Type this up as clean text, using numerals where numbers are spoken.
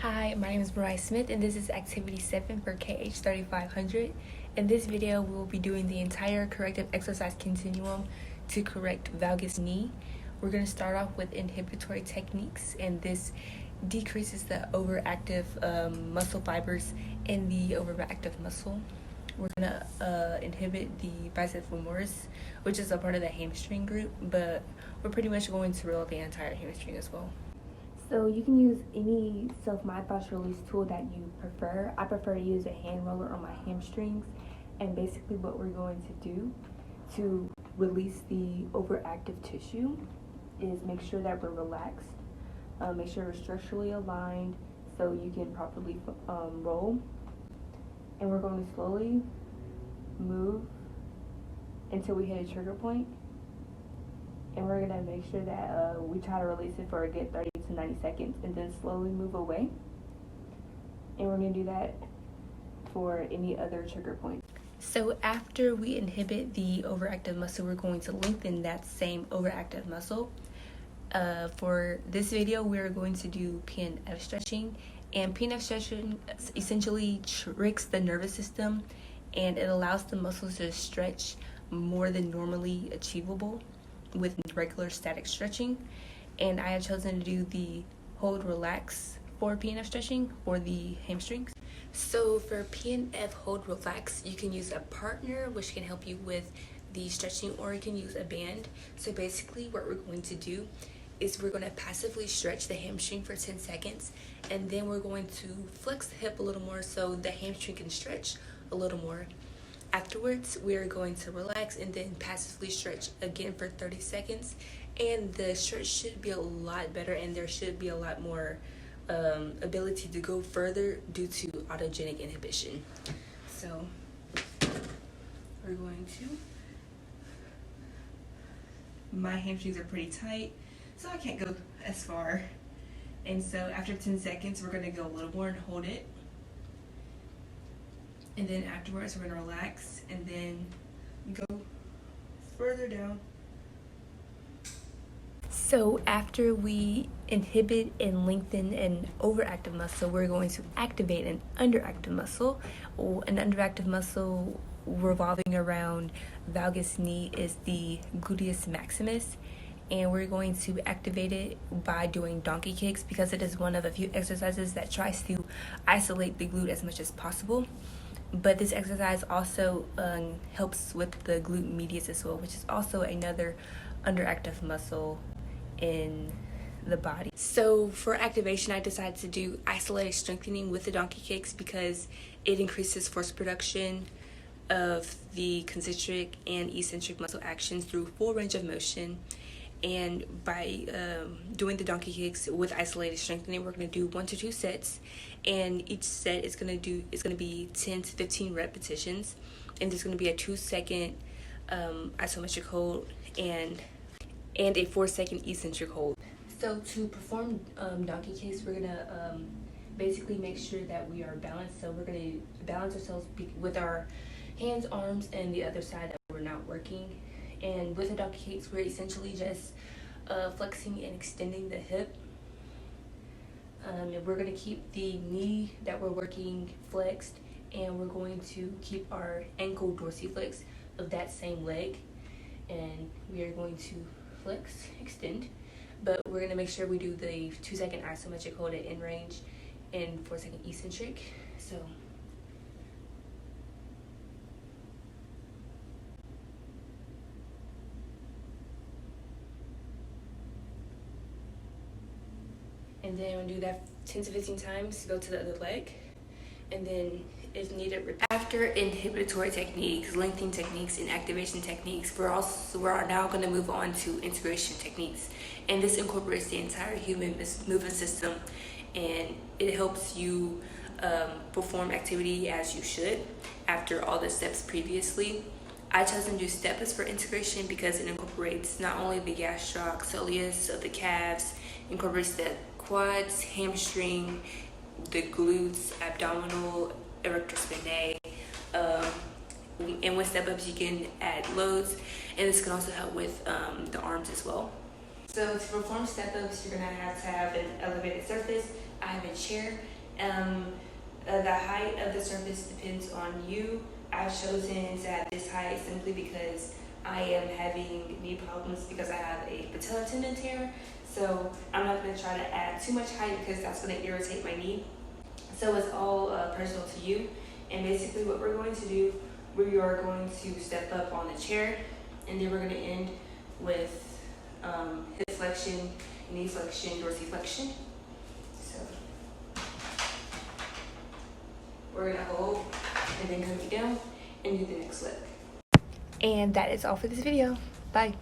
Hi, my name is Mariah Smith and this is activity 7 for KH3500. In this video, we will be doing the entire corrective exercise continuum to correct valgus knee. We're going to start off with inhibitory techniques, and this decreases the overactive muscle fibers in the overactive muscle. We're going to inhibit the biceps femoris, which is a part of the hamstring group, but we're pretty much going to roll the entire hamstring as well. So you can use any self-myofascial release tool that you prefer. I prefer to use a hand roller on my hamstrings, and basically what we're going to do to release the overactive tissue is make sure that we're relaxed, make sure we're structurally aligned so you can properly roll, and we're going to slowly move until we hit a trigger point. And we're gonna make sure that we try to release it for a good 30 to 90 seconds and then slowly move away. And we're gonna do that for any other trigger point. So after we inhibit the overactive muscle, we're going to lengthen that same overactive muscle. For this video, we're going to do PNF stretching. And PNF stretching essentially tricks the nervous system, and it allows the muscles to stretch more than normally achievable with regular static stretching. And I have chosen to do the hold relax for PNF stretching for the hamstrings. So for PNF hold relax, you can use a partner which can help you with the stretching, or you can use a band. So basically what we're going to do is we're going to passively stretch the hamstring for 10 seconds, and then we're going to flex the hip a little more so the hamstring can stretch a little more. Afterwards, we are going to relax and then passively stretch again for 30 seconds. And the stretch should be a lot better, and there should be a lot more ability to go further due to autogenic inhibition. So we're going to, my hamstrings are pretty tight, so I can't go as far. And so after 10 seconds, we're going to go a little more and hold it. And then afterwards, we're going to relax and then go further down. So after we inhibit and lengthen an overactive muscle, we're going to activate an underactive muscle. An underactive muscle revolving around valgus knee is the gluteus maximus. And we're going to activate it by doing donkey kicks, because it is one of a few exercises that tries to isolate the glute as much as possible. But this exercise also helps with the glute medius as well, which is also another underactive muscle in the body. So for activation, I decided to do isolated strengthening with the donkey kicks because it increases force production of the concentric and eccentric muscle actions through full range of motion. And by doing the donkey kicks with isolated strengthening, we're going to do 1 to 2 sets, and each set is going to be 10 to 15 repetitions, and there's going to be a 2-second isometric hold and a 4-second eccentric hold. So to perform donkey kicks, we're going to basically make sure that we are balanced. So we're going to balance ourselves with our hands, arms, and the other side that we're not working. And with the donkey kicks, we're essentially just flexing and extending the hip. And we're going to keep the knee that we're working flexed, and we're going to keep our ankle dorsiflex of that same leg. And we are going to flex, extend, but we're going to make sure we do the 2-second isometric hold at end range and 4-second eccentric. So and then we'll do that 10 to 15 times to go to the other leg. And then if needed, after inhibitory techniques, lengthening techniques, and activation techniques, we're now going to move on to integration techniques. And this incorporates the entire human movement system, and it helps you perform activity as you should after all the steps previously. I chose to do step-ups for integration because it incorporates not only the gastrocsoleus of the calves, incorporates the quads, hamstring, the glutes, abdominal, erector spinae, and with step-ups you can add loads, and this can also help with the arms as well. So to perform step-ups, you're going to have an elevated surface, I have a chair. The height of the surface depends on you. I've chosen to have this height simply because I am having knee problems because I have a patella tendon tear. So I'm not going to try to add too much height because that's going to irritate my knee. So it's all personal to you. And basically what we're going to do, we are going to step up on the chair, and then we're going to end with hip flexion, knee flexion, dorsiflexion. So we're going to hold and then come down and do the next leg. And that is all for this video. Bye.